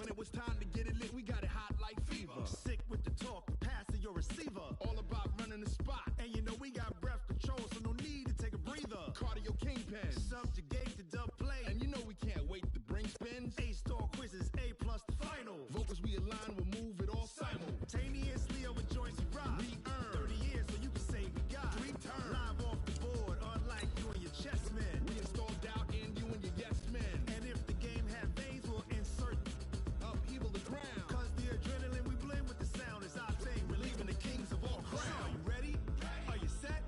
when it was time to get it lit, we got it hot like fever. Sick with the talk, passing your receiver. All about running the spot. And you know we got breath control, so no need to take a breather. Cardio kingpin, subjugate the dub play. And you know we can't wait to bring spins. A-star quizzes, A+ the final. Vocals we align, we'll move it all simultaneously over joints and rock. We earn 30 years, so you can say we got 3 turns. Live off the board, unlike you and your chess men. We install doubt in you and your yes men. And if the game had veins, we'll insert upheaval the crown. Cause the adrenaline we blend with the sound is our thing, relieving the kings of all crowns. Are you ready? Are you set?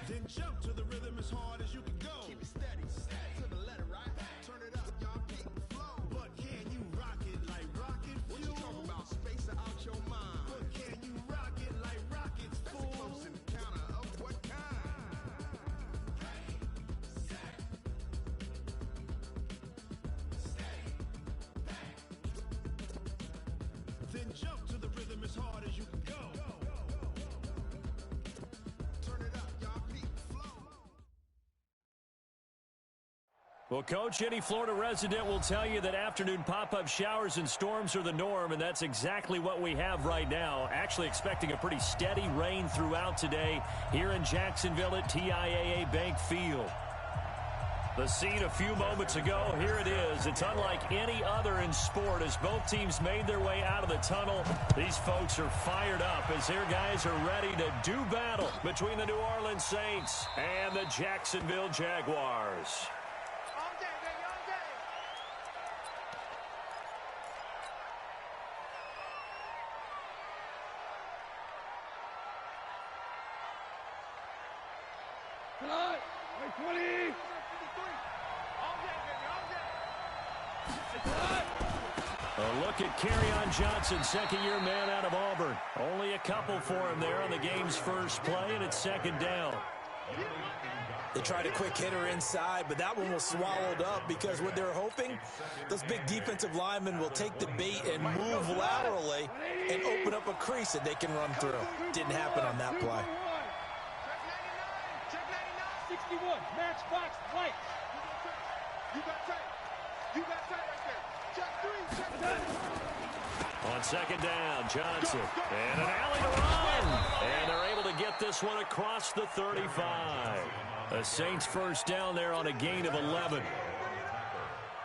Then jump to the rhythm as hard as you can go. Keep it steady, to the letter, right? Turn it up, y'all, keep the flow. But can you rock it like rocket fuel? What you talking about? Space out your mind. But can you rock it like rockets, fool? That's a close encounter of what kind? Then jump to the rhythm as hard as you can go. Turn it up, y'all, keep the flow. Well, Coach, any Florida resident will tell you that afternoon pop-up showers and storms are the norm, and that's exactly what we have right now. Actually expecting a pretty steady rain throughout today here in Jacksonville at TIAA Bank Field. The scene a few moments ago, here it is. It's unlike any other in sport as both teams made their way out of the tunnel. These folks are fired up as their guys are ready to do battle between the New Orleans Saints and the Jacksonville Jaguars. A look at Kerryon Johnson, second-year man out of Auburn. Only a couple for him there on the game's first play, and it's second down. They tried a quick hitter inside, but that one was swallowed up because what they're hoping, those big defensive linemen will take the bait and move laterally and open up a crease that they can run through. Didn't happen on that play. Check 99, 61, matchbox, lights. You got tight. You got tight right there. Check 3, check 10. On second down, Johnson. And an alley to run. And they're able to get this one across the 35. The Saints first down there on a gain of 11.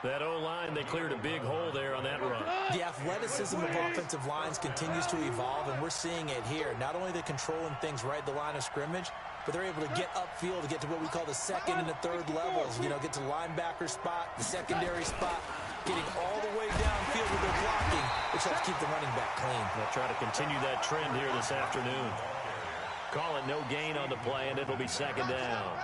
That O-line, they cleared a big hole there on that run. The athleticism of offensive lines continues to evolve, and we're seeing it here. Not only are they controlling things right at the line of scrimmage, but they're able to get upfield to get to what we call the second and the third levels. You know, get to linebacker spot, the secondary spot, getting all the way downfield with their blocking, which helps keep the running back clean. They'll try to continue that trend here this afternoon. Call it no gain on the play, and it'll be second down.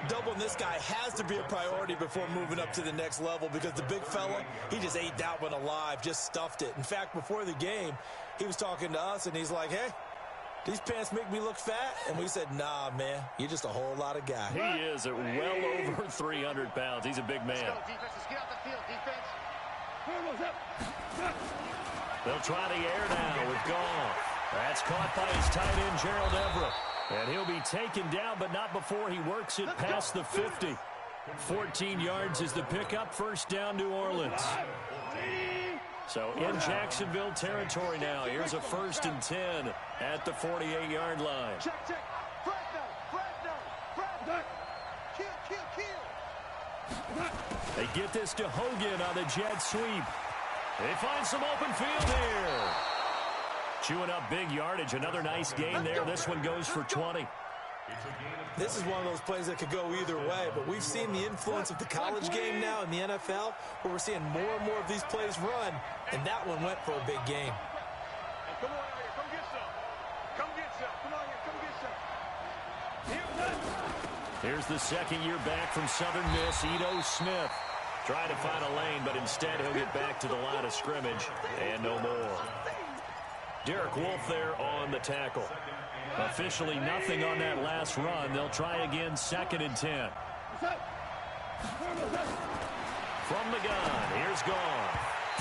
Doubling this guy has to be a priority before moving up to the next level because the big fella, he just ate that one alive, just stuffed it. In fact, before the game, he was talking to us, and he's like, hey, these pants make me look fat? And we said, nah, man, you're just a whole lot of guy. He is at well over 300 pounds. He's a big man. Let's go, defense. Let's get out the field, defense. They'll try the air now with Goff. That's caught by his tight end, Gerald Everett. And he'll be taken down, but not before he works it past the 50. 14 yards is the pickup. First down, New Orleans. So in Jacksonville territory now. Here's a 1st and 10 at the 48-yard line. Check. Fresno. Kill. They get this to Hogan on the jet sweep. They find some open field here. Chewing up big yardage. Another nice gain there. This one goes for 20. This is one of those plays that could go either way, but we've seen the influence of the college game now in the NFL, where we're seeing more and more of these plays run, and that one went for a big gain. Come on out here. Come get some. Come get some. Come on here. Come get some. Here's the second year back from Southern Miss, Ito Smith. Trying to find a lane, but instead he'll get back to the line of scrimmage, and no more. Derek Wolfe there on the tackle. Officially nothing on that last run. They'll try again, 2nd and 10. From the gun, here's Goff.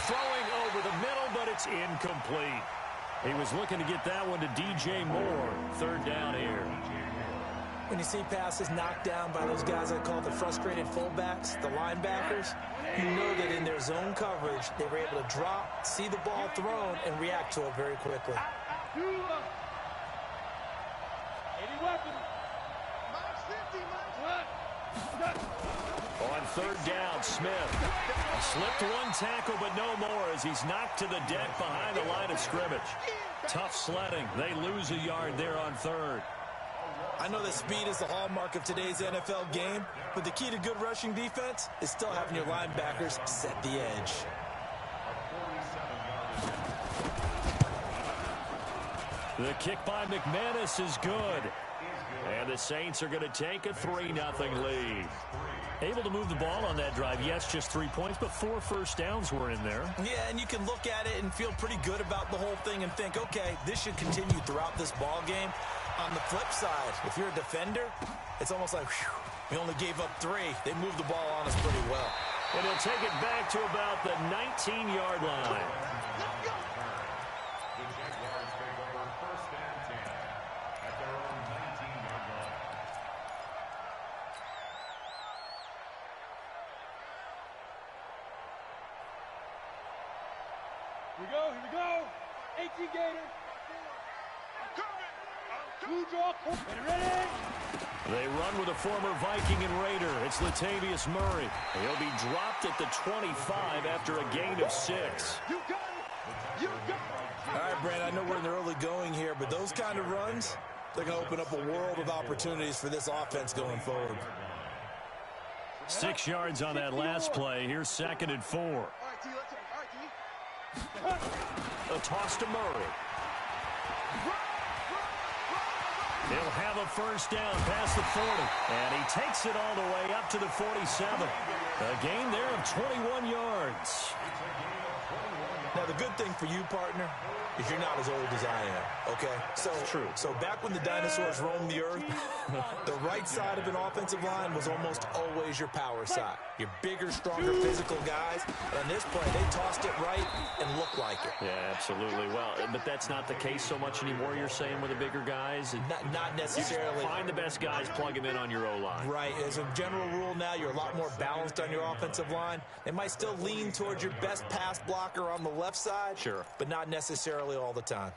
Throwing over the middle, but it's incomplete. He was looking to get that one to DJ Moore. 3rd down here. When you see passes knocked down by those guys I call the frustrated fullbacks, the linebackers, you know that in their zone coverage, they were able to drop, see the ball thrown, and react to it very quickly. Any weapon. On third down, Smith slipped one tackle, but no more as he's knocked to the deck behind the line of scrimmage. Tough sledding. They lose a yard there on third. I know that speed is the hallmark of today's NFL game, but the key to good rushing defense is still having your linebackers set the edge. The kick by McManus is good. And the Saints are going to take a 3-0 lead. Able to move the ball on that drive. Yes, just 3 points, but 4 first downs were in there. Yeah, and you can look at it and feel pretty good about the whole thing and think, okay, this should continue throughout this ball game. On the flip side, if you're a defender, it's almost like, whew, we only gave up 3. They moved the ball on us pretty well. And he'll take it back to about the 19-yard line. Here we go. 18 Gator. Blue draw. Ready? They run with a former Viking and Raider. It's Latavius Murray. He'll be dropped at the 25 after a gain of 6. You got it. You got it. All right, Brent, I know we're in the early going here, but those kind of runs, they're going to open up a world of opportunities for this offense going forward. 6 yards on that last play. Here's 2nd and 4. All right, T, let's go. All right, T. A toss to Murray. He'll have a first down past the 40. And he takes it all the way up to the 47. A gain there of 21 yards. Now, the good thing for you, partner, is you're not as old as I am, okay? True. So back when the dinosaurs roamed the earth, the right side of an offensive line was almost always your power side. Your bigger, stronger, physical guys. And on this play, they tossed it right and looked like it. Yeah, absolutely. Well, but that's not the case so much anymore, you're saying, with the bigger guys? Not necessarily. Find the best guys, plug them in on your O-line. Right. As a general rule now, you're a lot more balanced on your offensive line. They might still lean towards your best pass blocker on the left side. Sure. But not necessarily all the time.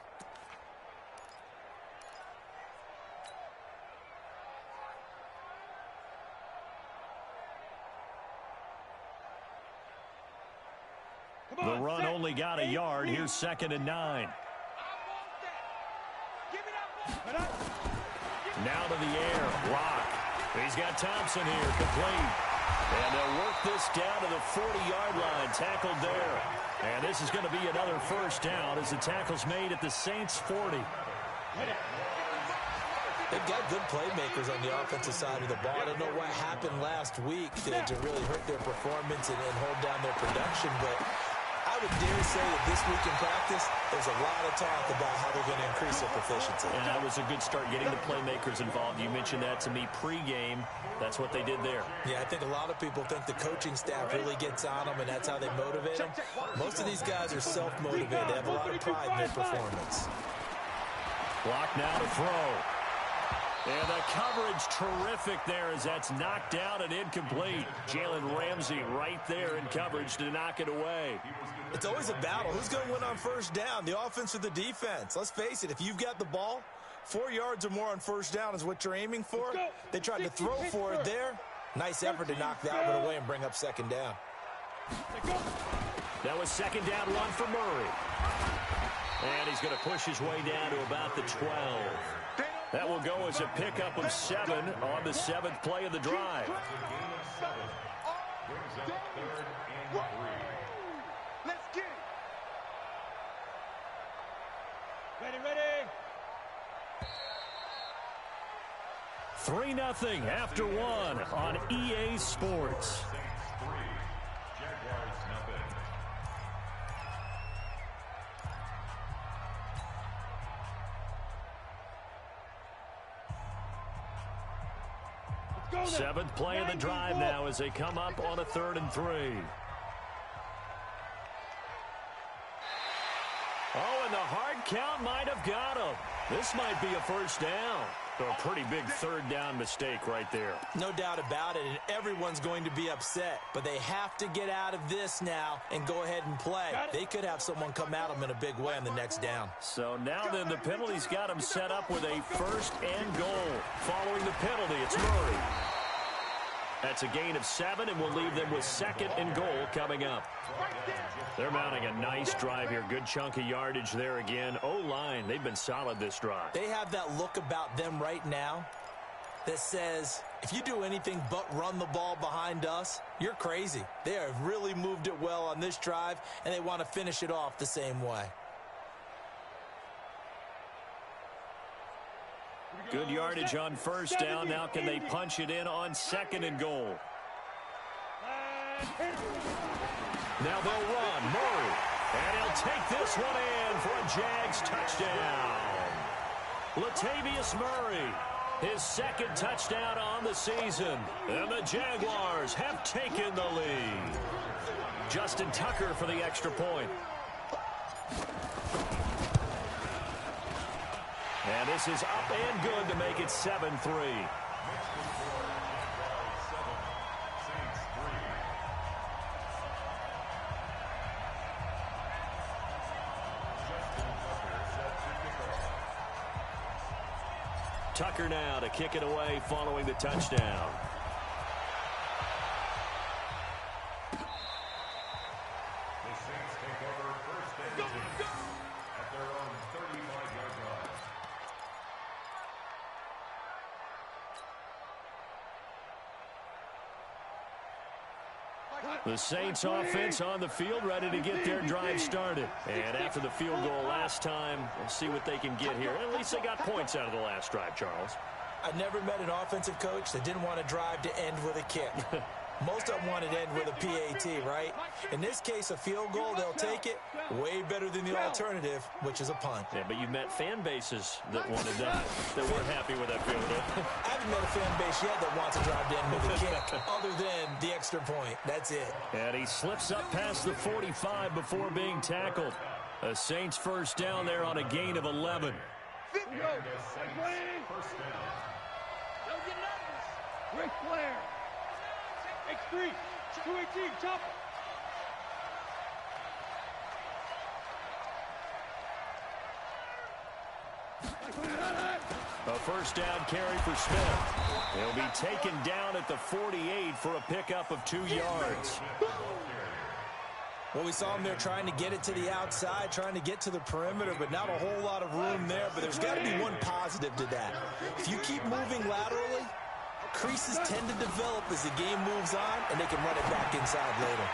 The run only got a yard. Here's 2nd and 9. Now to the air. Block. He's got Thompson here. Complete. And they'll work this down to the 40-yard line. Tackled there. And this is going to be another first down as the tackle's made at the Saints' 40. They've got good playmakers on the offensive side of the ball. I don't know what happened last week to really hurt their performance and hold down their production, but I would dare say that this week in practice, there's a lot of talk about how they're going to increase their proficiency. And that was a good start, getting the playmakers involved. You mentioned that to me pregame. That's what they did there. Yeah, I think a lot of people think the coaching staff really gets on them, and that's how they motivate them. Most of these guys are self-motivated. They have a lot of pride in their performance. Block now to throw. And the coverage terrific there as that's knocked down and incomplete. Jalen Ramsey right there in coverage to knock it away. It's always a battle. Who's going to win on first down, the offense or the defense? Let's face it, if you've got the ball, 4 yards or more on first down is what you're aiming for. They tried to throw for it there. Nice effort to knock that one away and bring up 2nd down. That was 2nd down run for Murray. And he's going to push his way down to about the 12. That will go as a pickup of 7 on the 7th play of the drive. Let's get it. Ready. 3-0 after 1 on EA Sports. Seventh play of the drive now as they come up on a 3rd and 3. Oh, and the hard count might have got him. This might be a first down. So a pretty big third down mistake right there. No doubt about it, and everyone's going to be upset. But they have to get out of this now and go ahead and play. They could have someone come at them in a big way on the next down. So now then the penalty's got them set up with a 1st and goal. Following the penalty, it's Murray. That's a gain of 7, and we'll leave them with 2nd and goal coming up. They're mounting a nice drive here. Good chunk of yardage there again. O-line, they've been solid this drive. They have that look about them right now that says, if you do anything but run the ball behind us, you're crazy. They have really moved it well on this drive, and they want to finish it off the same way. Good yardage on 1st down. Now can they punch it in on 2nd and goal? Now they'll run. Murray. And he'll take this one in for a Jags touchdown. Latavius Murray, his 2nd touchdown on the season. And the Jaguars have taken the lead. Justin Tucker for the extra point. And this is up and good to make it 7-3. Tucker now to kick it away following the touchdown. The Saints offense on the field, ready to get their drive started. And after the field goal last time, we'll see what they can get here. At least they got points out of the last drive, Charles. I never met an offensive coach that didn't want to drive to end with a kick. Most of them wanted to end with a PAT, right? In this case, a field goal, they'll take it. Way better than the alternative, which is a punt. Yeah, but you've met fan bases that wanted that weren't happy with that field goal. I haven't met a fan base yet that wants to drive to end with a kick, other than the extra point. That's it. And he slips up past the 45 before being tackled. A Saints 1st down there on a gain of 11. Ric Flair. X3, 218, chopper. A 1st down carry for Smith. He'll be taken down at the 48 for a pickup of 2 yards. Well, we saw him there trying to get it to the outside, trying to get to the perimeter, but not a whole lot of room there. But there's got to be one positive to that. If you keep moving laterally, creases tend to develop as the game moves on, and they can run it back inside later.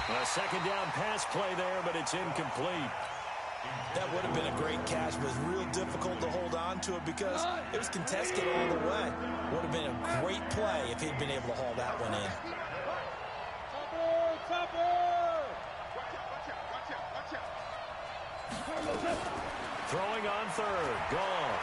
A 2nd down pass play there, but it's incomplete. That would have been a great catch, but it was real difficult to hold on to it because it was contested all the way. Would have been a great play if he'd been able to haul that one in. Throwing on 3rd. Gone.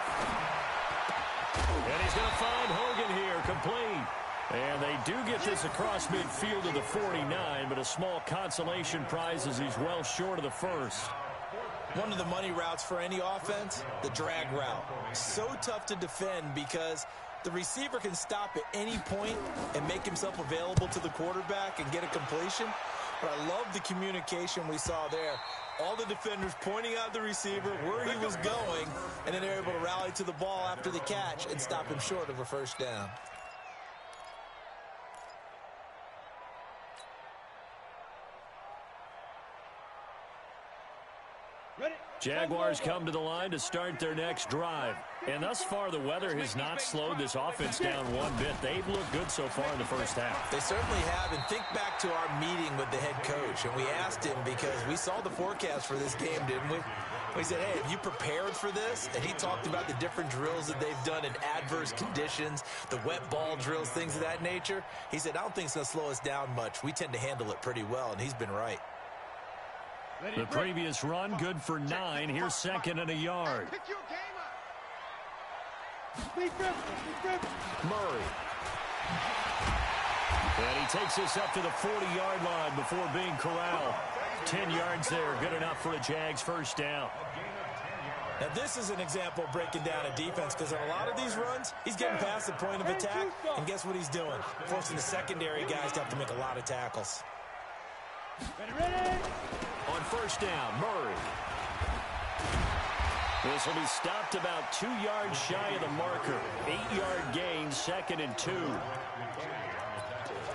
And he's going to find Hogan here, complete. And they do get this across midfield to the 49, but a small consolation prize as he's well short of the 1st. One of the money routes for any offense, the drag route. So tough to defend because the receiver can stop at any point and make himself available to the quarterback and get a completion. But I love the communication we saw there. All the defenders pointing out the receiver, where he was going, and then they're able to rally to the ball after the catch and stop him short of a 1st down. Jaguars come to the line to start their next drive. And thus far, the weather has not slowed this offense down one bit. They've looked good so far in the 1st half. They certainly have. And think back to our meeting with the head coach. And we asked him because we saw the forecast for this game, didn't we? We said, hey, have you prepared for this? And he talked about the different drills that they've done in adverse conditions, the wet ball drills, things of that nature. He said, I don't think it's going to slow us down much. We tend to handle it pretty well, and he's been right. The previous run, good for 9. Here's 2nd and a yard. Murray. And he takes this up to the 40-yard line before being corralled. 10 yards there, good enough for a Jags 1st down. Now, this is an example of breaking down a defense because on a lot of these runs, he's getting past the point of attack, and guess what he's doing? Forcing the secondary guys to have to make a lot of tackles. Ready? On first down, Murray. This will be stopped about 2 yards shy of the marker. 8-yard gain, 2nd and 2.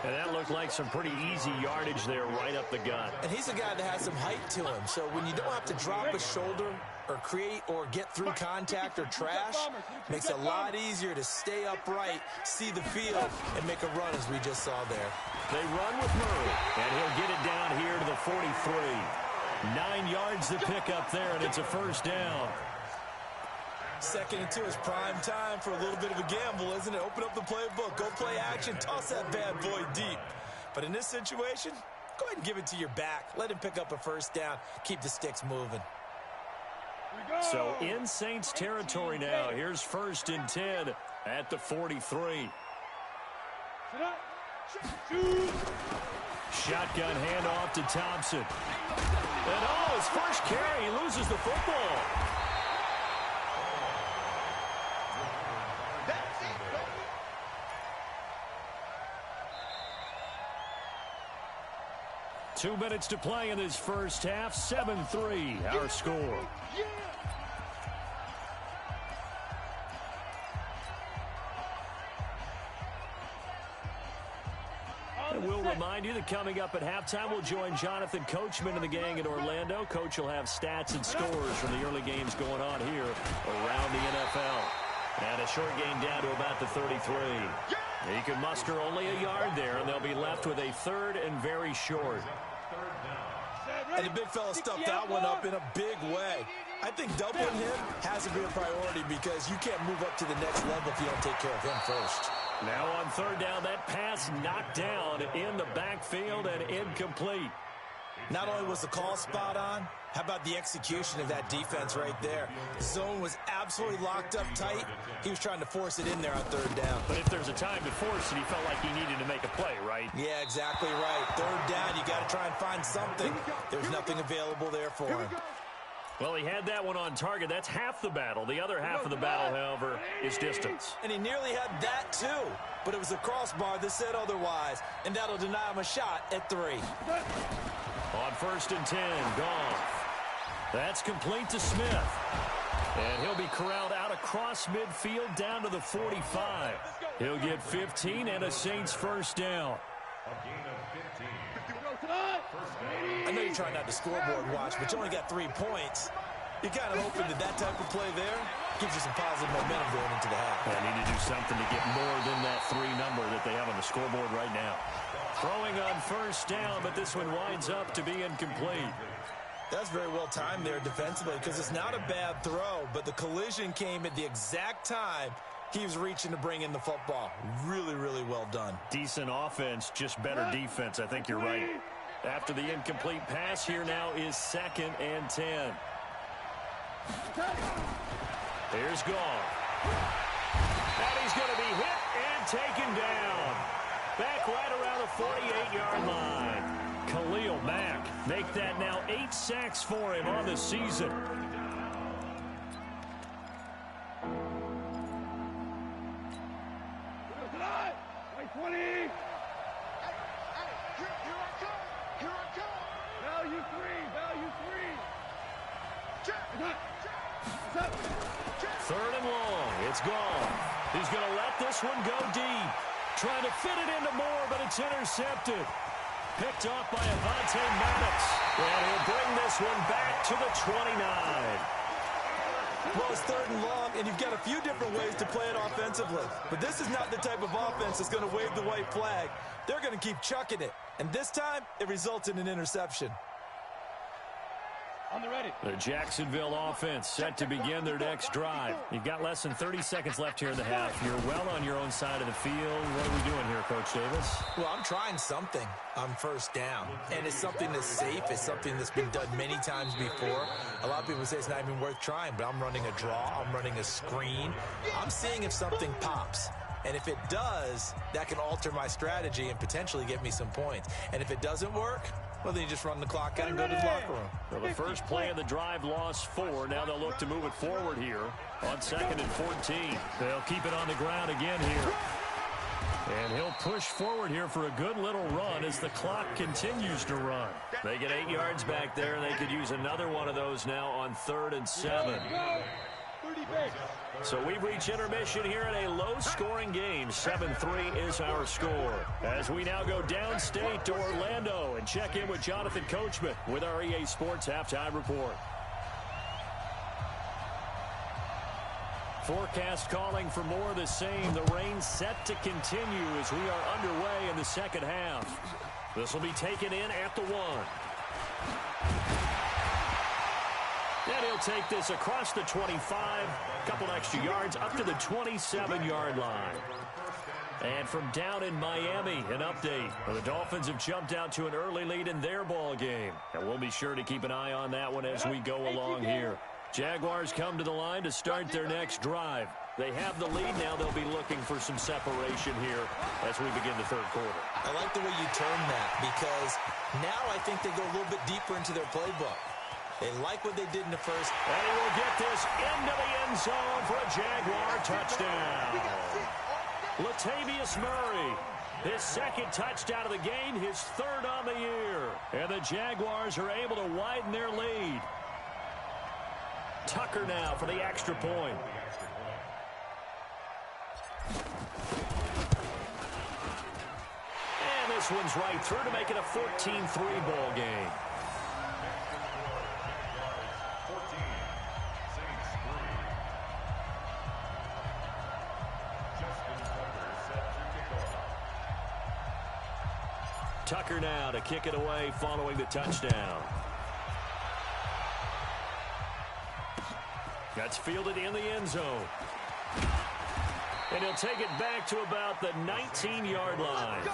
And that looked like some pretty easy yardage there right up the gut. And he's a guy that has some height to him, so when you don't have to drop a shoulder or create or get through contact or trash, makes it a lot easier to stay upright, see the field, and make a run as we just saw there. They run with Murray, and he'll get it down here to the 43. 9 yards to pick up there, and it's a first down. 2nd and 2 is prime time for a little bit of a gamble, isn't it? Open up the playbook, go play action, toss that bad boy deep. But in this situation, go ahead and give it to your back. Let him pick up a first down, keep the sticks moving. So in Saints territory now, here's 1st and 10 at the 43. Shotgun handoff to Thompson. And his first carry, he loses the football. That's it, baby. 2 minutes to play in this first half. 7-3, our score. And we'll remind you that coming up at halftime, we'll join Jonathan Coachman and the gang in Orlando. Coach will have stats and scores from the early games going on here around the NFL. And a short gain down to about the 33. He can muster only a yard there, and they'll be left with a 3rd and very short. And the big fella stuffed that one up in a big way. I think doubling him has to be a priority because you can't move up to the next level if you don't take care of him first. Now on 3rd down, that pass knocked down in the backfield and incomplete. Not only was the call spot on, how about the execution of that defense right there? The zone was absolutely locked up tight. He was trying to force it in there on 3rd down. But if there's a time to force it, he felt like he needed to make a play, right? Yeah, exactly right. 3rd down, you got to try and find something. There's nothing available there for him. Well, he had that one on target. That's half the battle. The other half of the battle, however, is distance. And he nearly had that, too. But it was a crossbar that said otherwise. And that'll deny him a shot at 3. On 1st and 10, Goff. That's complete to Smith. And he'll be corralled out across midfield down to the 45. He'll get 15 and a Saints first down. I know you're trying not to scoreboard watch, but you only got 3 points. You're kind of hoping that that type of play there gives you some positive momentum going into the half. They need to do something to get more than that 3 number that they have on the scoreboard right now. Throwing on 1st down, but this one winds up to be incomplete. That's very well timed there defensively because it's not a bad throw, but the collision came at the exact time he was reaching to bring in the football. Really, really well done. Decent offense, just better defense. I think you're right. After the incomplete pass, here now is 2nd and 10. Here's Goff. And he's going to be hit and taken down. Back right around the 48-yard line. Khalil Mack make that now 8 sacks for him on the season. Like 20. Here I come. Here I come. Value 3. 3rd and long. It's Goff. He's going to let this one go deep. Trying to fit it into Moore, but it's intercepted. Picked off by Avonte Maddox. And he'll bring this one back to the 29. Well, it's 3rd and long, and you've got a few different ways to play it offensively. But this is not the type of offense that's going to wave the white flag. They're going to keep chucking it. And this time, it results in an interception. On the ready. The Jacksonville offense set to begin their next drive. You've got less than 30 seconds left here in the half. You're well on your own side of the field. What are we doing here, Coach Davis? Well, I'm trying something on 1st down. And it's something that's safe. It's something that's been done many times before. A lot of people say it's not even worth trying, but I'm running a draw. I'm running a screen. I'm seeing if something pops. And if it does, that can alter my strategy and potentially get me some points. And if it doesn't work, Well, then you just run the clock out and go to the locker room. Well, the first play of the drive lost 4. Now they'll look to move it forward here on 2nd and 14. They'll keep it on the ground again here. And he'll push forward here for a good little run as the clock continues to run. They get 8 yards back there, and they could use another one of those now on 3rd and 7. So we've reached intermission here in a low-scoring game. 7-3 is our score. As we now go downstate to Orlando and check in with Jonathan Coachman with our EA Sports Halftime Report. Forecast calling for more of the same. The rain set to continue as we are underway in the second half. This will be taken in at the 1. And he'll take this across the 25, a couple extra yards up to the 27-yard line. And from down in Miami, an update. The Dolphins have jumped out to an early lead in their ball game. And we'll be sure to keep an eye on that one as we go along here. Jaguars come to the line to start their next drive. They have the lead now. They'll be looking for some separation here as we begin the third quarter. I like the way you turn that because now I think they go a little bit deeper into their playbook. They like what they did in the first. And he will get this into the end zone for a Jaguar touchdown. Latavius Murray, his second touchdown of the game, his 3rd on the year. And the Jaguars are able to widen their lead. Tucker now for the extra point. And this one's right through to make it a 14-3 ball game. Tucker now to kick it away following the touchdown. That's fielded in the end zone. And he'll take it back to about the 19-yard line.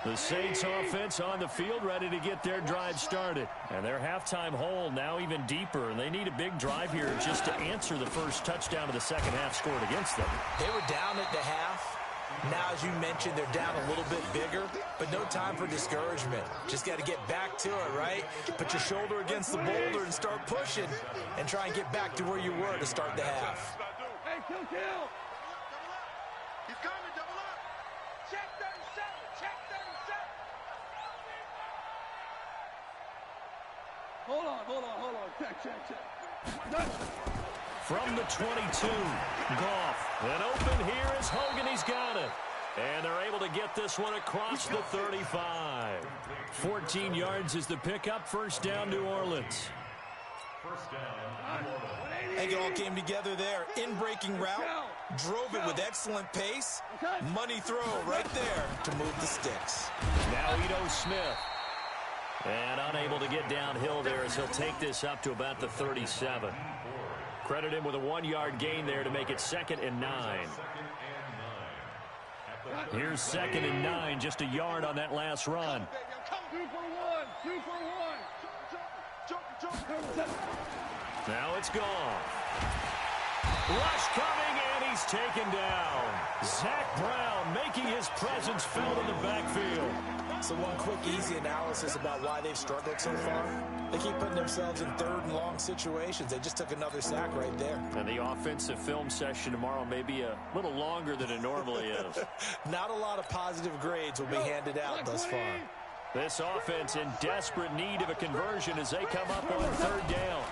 The Saints offense on the field ready to get their drive started. And their halftime hole now even deeper. And they need a big drive here just to answer the first touchdown of the second half scored against them. They were down at the half. Now, as you mentioned, they're down a little bit bigger, but no time for discouragement. Just got to get back to it, right? Put your shoulder against the boulder and start pushing and try and get back to where you were to start the half. Hey, kill. He's coming, double up. Check 37, check 37. Hold on. Check. From the 22, Goff. And open here is Hogan. He's got it. And they're able to get this one across the 35. 14 yards is the pickup. First down, New Orleans. I think it all came together there. In-breaking route. Drove it with excellent pace. Money throw right there to move the sticks. Now Ito Smith. And unable to get downhill there as he'll take this up to about the 37. Credit him with a 1-yard gain there to make it 2nd and 9. Here's 2nd and 9, just a yard on that last run. 2 for 1. Now it's gone. Rush coming, and he's taken down. Zach Brown making his presence felt in the backfield. So one quick, easy analysis about why they've struggled so far. They keep putting themselves in 3rd and long situations. They just took another sack right there. And the offensive film session tomorrow may be a little longer than it normally is. Not a lot of positive grades will be handed out thus far. This offense in desperate need of a conversion as they come up on 3rd down.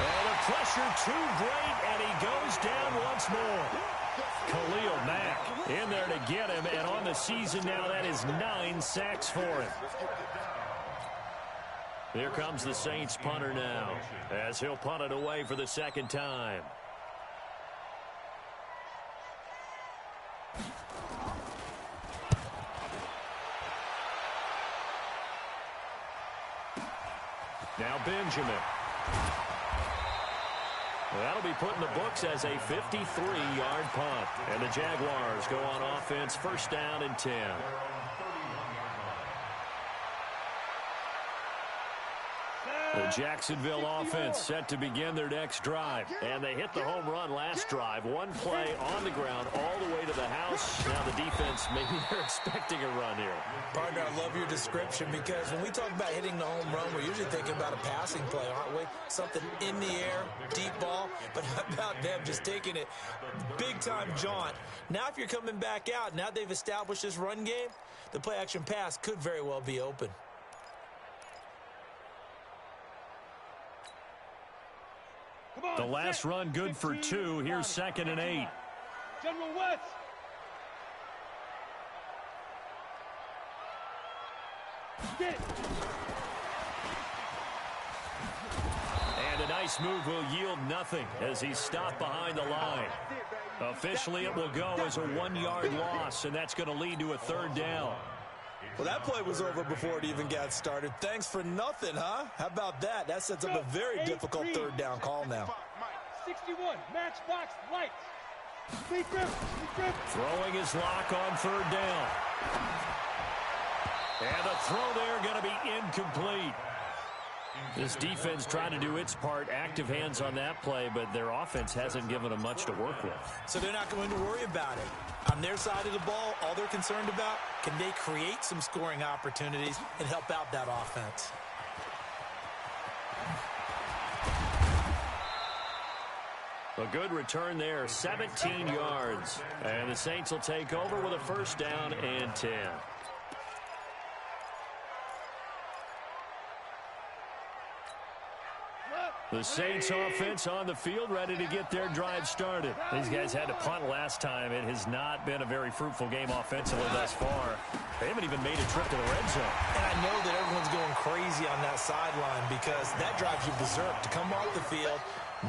And the pressure too great, and he goes down once more. Khalil Mack in there to get him, and on the season now, that is 9 sacks for him. Here comes the Saints punter now, as he'll punt it away for the 2nd time. Now Benjamin. That'll be put in the books as a 53-yard punt. And the Jaguars go on offense, 1st down and 10. The Jacksonville offense set to begin their next drive. And they hit the home run last drive. One play on the ground all the way to the house. Now the defense, maybe they're expecting a run here. Partner, I love your description because when we talk about hitting the home run, we're usually thinking about a passing play, aren't we? Something in the air, deep ball. But how about them just taking it big-time jaunt? Now if you're coming back out, now they've established this run game, the play-action pass could very well be open. The last run good for 2. Here's 2nd and 8. General West. Get it. And a nice move will yield nothing as he's stopped behind the line. Officially, it will go as a 1-yard loss, and that's going to lead to a 3rd down. Well, that play was over before it even got started. Thanks for nothing, huh? How about that? That sets up a very difficult 3rd down call now. 61, matchbox lights. Throwing his lock on 3rd down. And the throw there going to be incomplete. This defense trying to do its part, active hands on that play, but their offense hasn't given them much to work with. So they're not going to worry about it. On their side of the ball, all they're concerned about, can they create some scoring opportunities and help out that offense? A good return there, 17 yards. And the Saints will take over with a 1st down and 10. The Saints offense on the field, ready to get their drive started. These guys had to punt last time. It has not been a very fruitful game offensively thus far. They haven't even made a trip to the red zone. And I know that everyone's going crazy on that sideline because that drives you berserk to come off the field,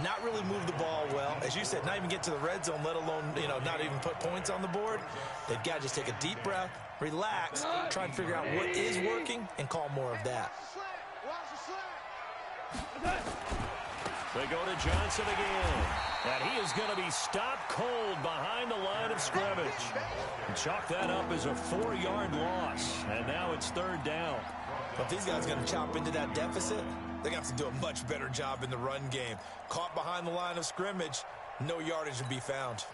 not really move the ball well. As you said, not even get to the red zone, let alone, not even put points on the board. They've got to just take a deep breath, relax, try and figure out what is working, and call more of that. They go to Johnson again. And he is going to be stopped cold behind the line of scrimmage. And chalk that up as a 4-yard loss. And now it's 3rd down. But if these guys are going to chop into that deficit, they're going to have to do a much better job in the run game. Caught behind the line of scrimmage, no yardage to be found.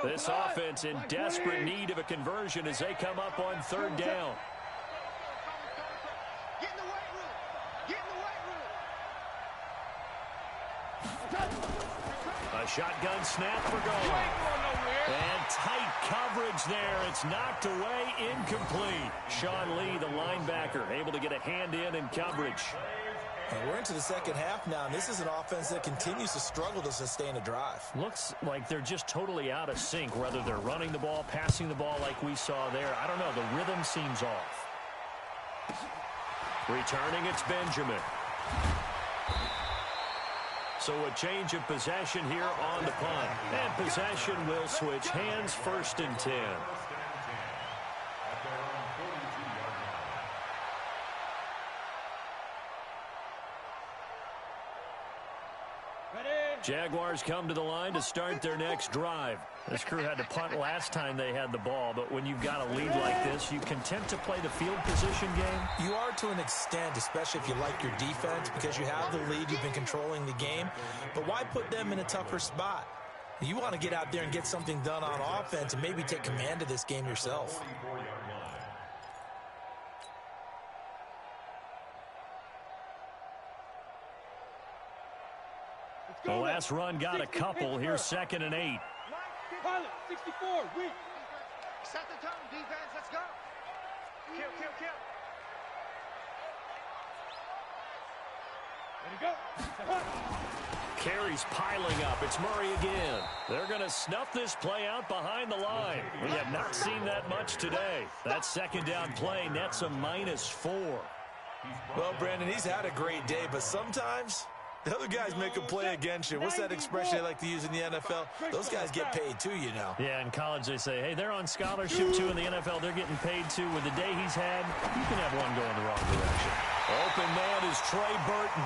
This offense in desperate need of a conversion as they come up on 3rd down. Get in the weight room. Get in the weight room. A shotgun snap for goal. And tight coverage there. It's knocked away, incomplete. Sean Lee, the linebacker, able to get a hand in coverage. And we're into the second half now, and this is an offense that continues to struggle to sustain a drive. Looks like they're just totally out of sync, whether they're running the ball, passing the ball like we saw there. I don't know. The rhythm seems off. Returning, it's Benjamin. So a change of possession here on the punt. And possession will switch hands, 1st and 10. Jaguars come to the line to start their next drive. This crew had to punt last time they had the ball, but when you've got a lead like this, you content to play the field position game? You are to an extent, especially if you like your defense, because you have the lead, you've been controlling the game. But why put them in a tougher spot? You want to get out there and get something done on offense and maybe take command of this game yourself. The last run got a couple. Here's 2nd and 8. Pilot, 64, weak. Set the tone, defense, let's go. Kill. Ready, go. Carries piling up. It's Murray again. They're going to snuff this play out behind the line. We have not seen that much today. That 2nd down play nets a -4. Well, Brandon, he's had a great day, but sometimes the other guys make a play against you. What's that expression they like to use in the NFL? Those guys get paid too, you know. Yeah, in college they say, hey, they're on scholarship too. In the NFL, they're getting paid too. With the day he's had, you can have one going the wrong direction. Open man is Trey Burton.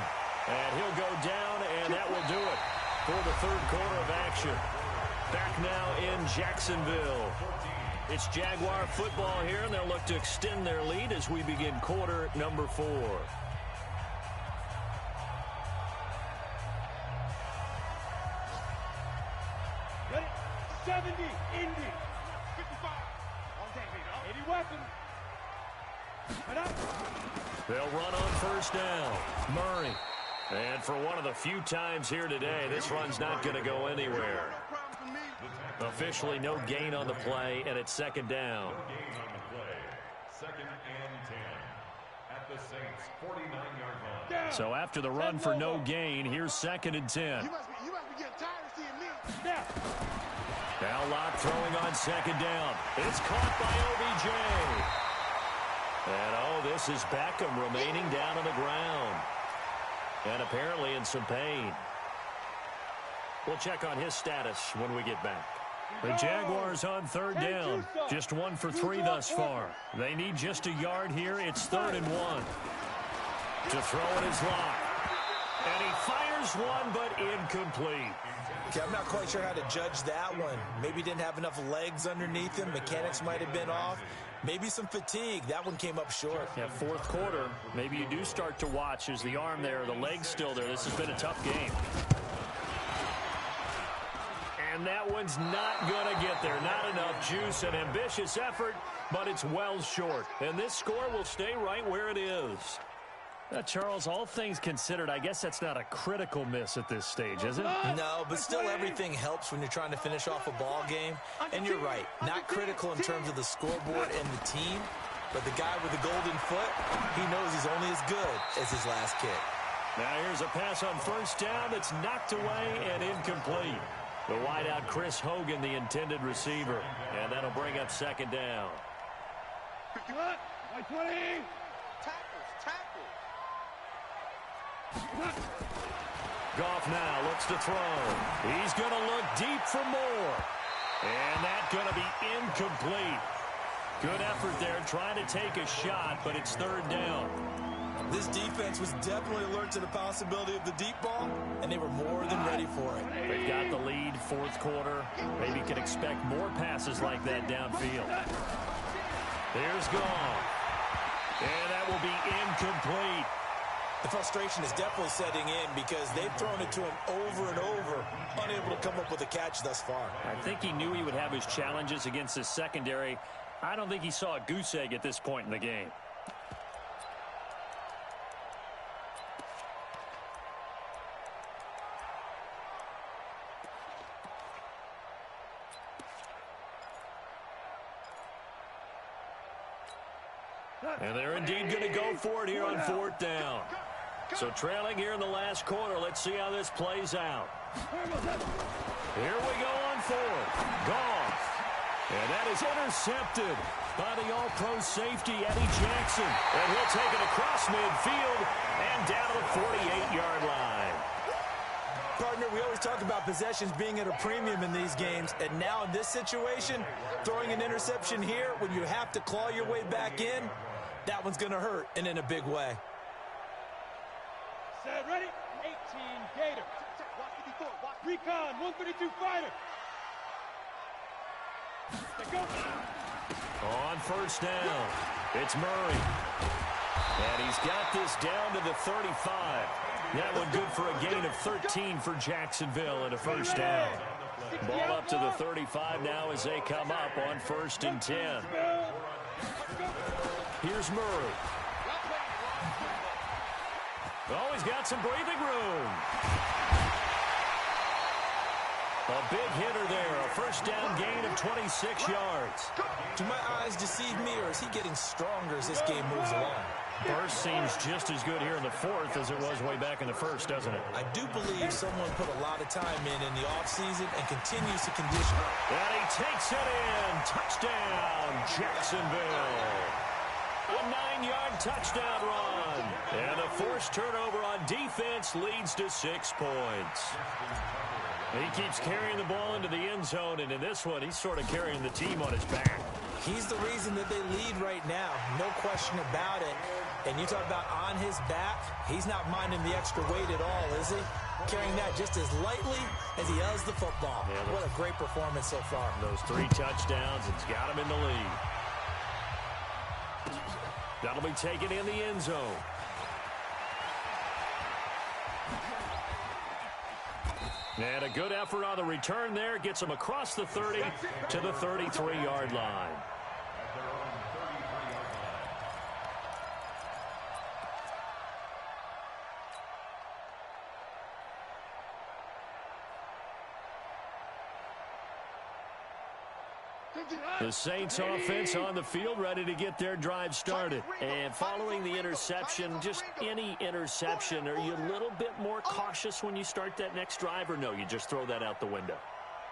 And he'll go down, and that will do it for the 3rd quarter of action. Back now in Jacksonville. It's Jaguar football here, and they'll look to extend their lead as we begin quarter number 4. 70, Indy. 55. On deck, 80 weapons. They'll run on first down. Murray. And for one of the few times here today, this run's not going to go anywhere. Officially no gain on the play, and it's second down. No gain on the play. Second and 10 at the Saints' 49-yard line. So after the run for no gain, here's second and 10. You must be getting tired of seeing me. Now Locke throwing on second down. It's caught by OBJ. And, oh, this is Beckham remaining down on the ground. And apparently in some pain. We'll check on his status when we get back. The Jaguars on third down. Just 1 for 3 thus far. They need just a yard here. It's 3rd and 1. To throw it is Locke. And he fires one, but incomplete. Okay, I'm not quite sure how to judge that one. Maybe didn't have enough legs underneath him. Mechanics might have been off. Maybe some fatigue. That one came up short. Yeah, fourth quarter. Maybe you do start to watch as the arm there, the leg's still there. This has been a tough game. And that one's not going to get there. Not enough juice. An ambitious effort, but it's well short. And this score will stay right where it is. Charles, all things considered, I guess that's not a critical miss at this stage, is it? No, but still everything helps when you're trying to finish off a ball game. And you're right, not critical in terms of the scoreboard and the team, but the guy with the golden foot, he knows he's only as good as his last kick. Now here's a pass on first down that's knocked away and incomplete. The wideout Chris Hogan, the intended receiver. And that'll bring up second down. 51, 20. Tackles. Goff now looks to throw. He's going to look deep for more. And that's going to be incomplete. Good effort there trying to take a shot, but it's third down. This defense was definitely alert to the possibility of the deep ball, and they were more than ready for it. They've got the lead, fourth quarter. Maybe can expect more passes like that downfield. Here's Goff. And that will be incomplete. The frustration is definitely setting in because they've thrown it to him over and over, unable to come up with a catch thus far. I think he knew he would have his challenges against his secondary. I don't think he saw a goose egg at this point in the game. And they're indeed going to go for it here on fourth down. So trailing here in the last quarter. Let's see how this plays out. Here we go on fourth. Goff. And that is intercepted by the all-pro safety, Eddie Jackson. And he'll take it across midfield and down to the 48-yard line. Partner, we always talk about possessions being at a premium in these games. And now in this situation, throwing an interception here when you have to claw your way back in, that one's going to hurt, and in a big way. Set, ready? 18, Gator. Watch 54, watch Recon, 132 fighter. Let's go. On first down, it's Murray. And he's got this down to the 35. That one good for a gain of 13 for Jacksonville and a first down. Ball up to the 35 now as they come up on first and 10. Here's Murray. Oh, he's got some breathing room. A big hitter there. A first down gain of 26 yards. Do my eyes deceive me, or is he getting stronger as this game moves along? Burst seems just as good here in the fourth as it was way back in the first, doesn't it? I do believe someone put a lot of time in the offseason and continues to condition. And he takes it in. Touchdown, Jacksonville. A 9-yard touchdown run. And a forced turnover on defense leads to 6 points. He keeps carrying the ball into the end zone, and in this one, he's sort of carrying the team on his back. He's the reason that they lead right now. No question about it. And you talk about on his back, he's not minding the extra weight at all, is he? Carrying that just as lightly as he does the football. Yeah, what a great performance so far. Those 3 touchdowns, it's got him in the lead. That'll be taken in the end zone. And a good effort on the return there. Gets him across the 30 to the 33-yard line. The Saints offense on the field, ready to get their drive started. And following the interception, just any interception, are you a little bit more cautious when you start that next drive, or no, you just throw that out the window?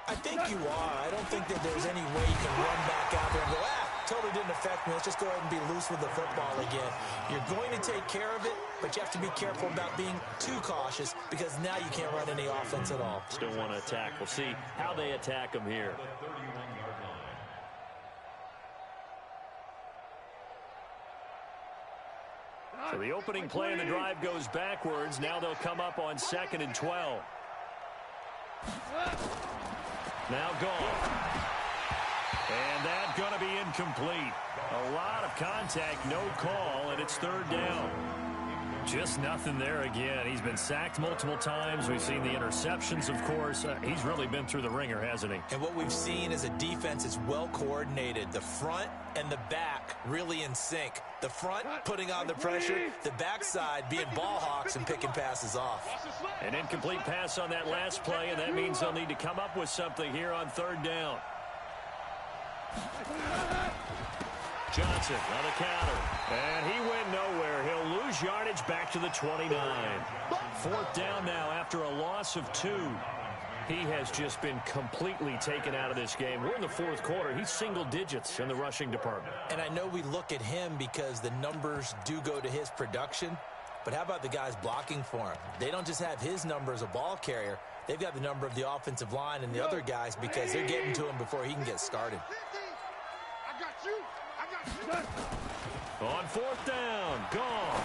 I think you are. I don't think that there's any way you can run back out there and go, totally didn't affect me. Let's just go ahead and be loose with the football again. You're going to take care of it, but you have to be careful about being too cautious because now you can't run any offense at all. Still want to attack. We'll see how they attack them here. So the opening play of the drive goes backwards. Now they'll come up on 2nd and 12. Now gone. And that's going to be incomplete. A lot of contact, no call, and it's 3rd down. Just nothing there again. He's been sacked multiple times. We've seen the interceptions, of course. He's really been through the ringer, hasn't he? And what we've seen is a defense is well coordinated. The front and the back really in sync. The front putting on the pressure, the backside being ball hawks and picking passes off. An incomplete pass on that last play, and that means they'll need to come up with something here on 3rd down. Johnson on the counter, and he went nowhere. He'll lose yardage back to the 29. 4th down now after a loss of 2. He has just been completely taken out of this game. We're in the 4th quarter. He's single digits in the rushing department. And I know we look at him because the numbers do go to his production, but how about the guys blocking for him? They don't just have his number as a ball carrier. They've got the number of the offensive line and the other guys because they're getting to him before he can get started. I got you. On 4th down, gone.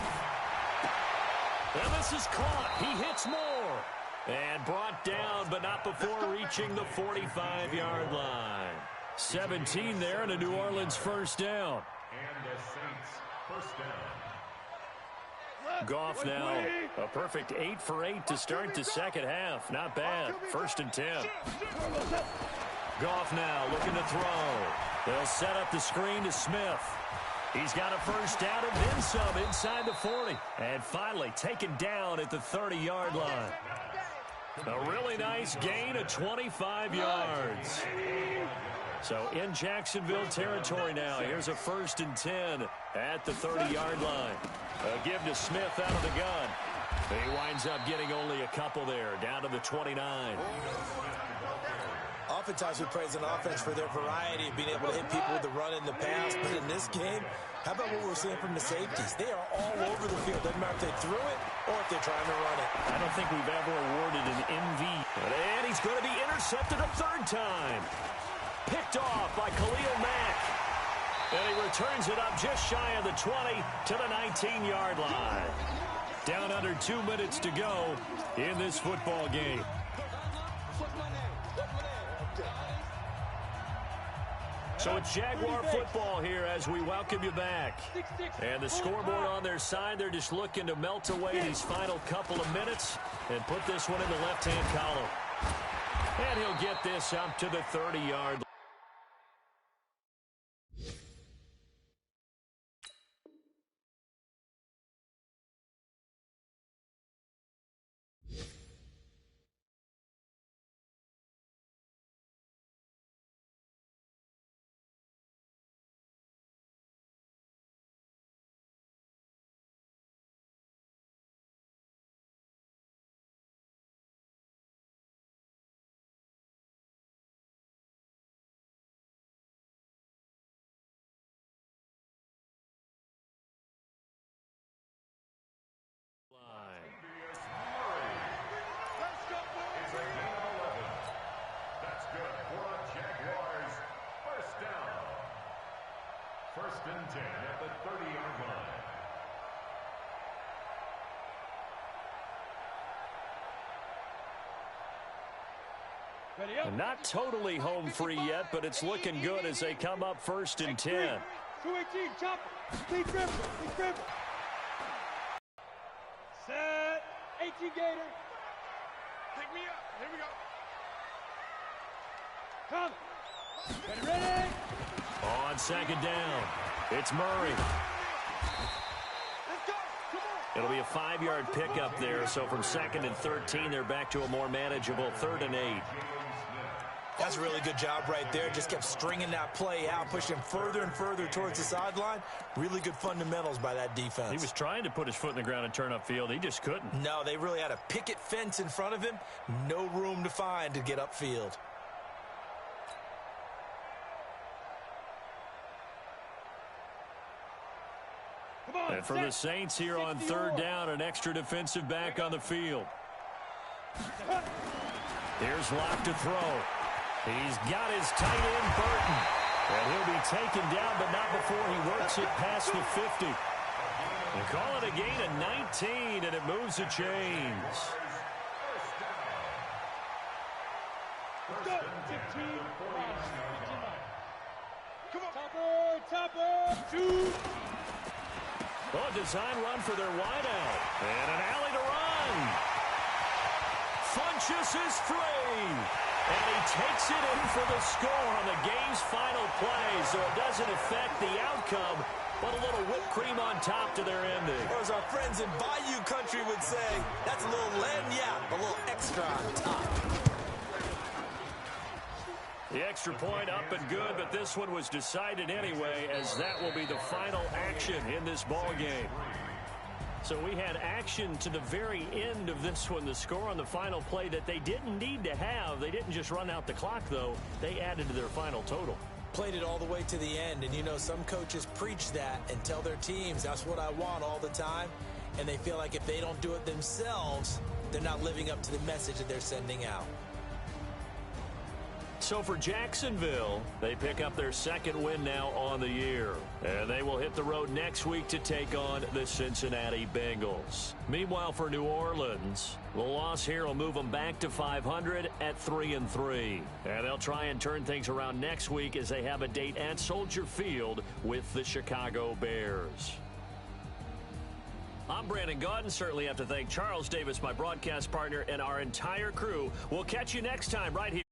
And this is caught. He hits more. And brought down, but not before reaching the 45-yard line. 17 there and a New Orleans 1st down. And the Saints 1st down. Goff now a perfect 8 for 8 to start the 2nd half. Not bad. 1st and 10. Goff now looking to throw. They'll set up the screen to Smith. He's got a 1st down and then some inside the 40. And finally taken down at the 30-yard line. A really nice gain of 25 yards. So in Jacksonville territory now. Here's a 1st and 10 at the 30-yard line. A give to Smith out of the gun. He winds up getting only a couple there, down to the 29. Oftentimes we praise an offense for their variety of being able to hit people with the run in the pass, but in this game, how about what we're seeing from the safeties? They are all over the field. Doesn't matter if they threw it or if they're trying to run it. I don't think we've ever awarded an MV. And he's going to be intercepted a 3rd time. Picked off by Khalil Mack. And he returns it up just shy of the 20 to the 19-yard line. Down under 2 minutes to go in this football game. So it's Jaguar football here as we welcome you back. And the scoreboard on their side, they're just looking to melt away these final couple of minutes and put this one in the left-hand column. And he'll get this up to the 30-yard line. That's good for a Jaguars 1st down. 1st and 10 at the 30-yard line. Not totally home free yet, but it's looking good as they come up 1st and 10. 218, chopper. Deep grip. Set. 18 Gator. Pick me up. Here we go. Come. Get ready. On second down, it's Murray. Let's go. Come on. It'll be a 5-yard pickup there, so from 2nd and 13, they're back to a more manageable 3rd and 8. That's a really good job right there. Just kept stringing that play out, pushing further and further towards the sideline. Really good fundamentals by that defense. He was trying to put his foot in the ground and turn upfield. He just couldn't. No, they really had a picket fence in front of him. No room to find to get upfield. And for the Saints here on 3rd down, an extra defensive back on the field. Here's Locke to throw. He's got his tight end, Burton. And he'll be taken down, but not before he works it past the 50. They call it a gain of 19, and it moves the chains. Go. 15. Come on. Topper. Shoot. Oh, design run for their wideout. And an alley to run. Funchess is free. And he takes it in for the score on the game's final play, so it doesn't affect the outcome, but a little whipped cream on top to their ending. Or as our friends in Bayou Country would say, that's a little lagniappe, a little extra on top. The extra point up and good, but this one was decided anyway, as that will be the final action in this ball game. So we had action to the very end of this one, the score on the final play that they didn't need to have. They didn't just run out the clock, though. They added to their final total. Played it all the way to the end, and you know some coaches preach that and tell their teams, that's what I want all the time, and they feel like if they don't do it themselves, they're not living up to the message that they're sending out. So for Jacksonville, they pick up their 2nd win now on the year. And they will hit the road next week to take on the Cincinnati Bengals. Meanwhile, for New Orleans, the loss here will move them back to 500 at 3-3. And they'll try and turn things around next week as they have a date at Soldier Field with the Chicago Bears. I'm Brandon Gaudin. Certainly have to thank Charles Davis, my broadcast partner, and our entire crew. We'll catch you next time right here.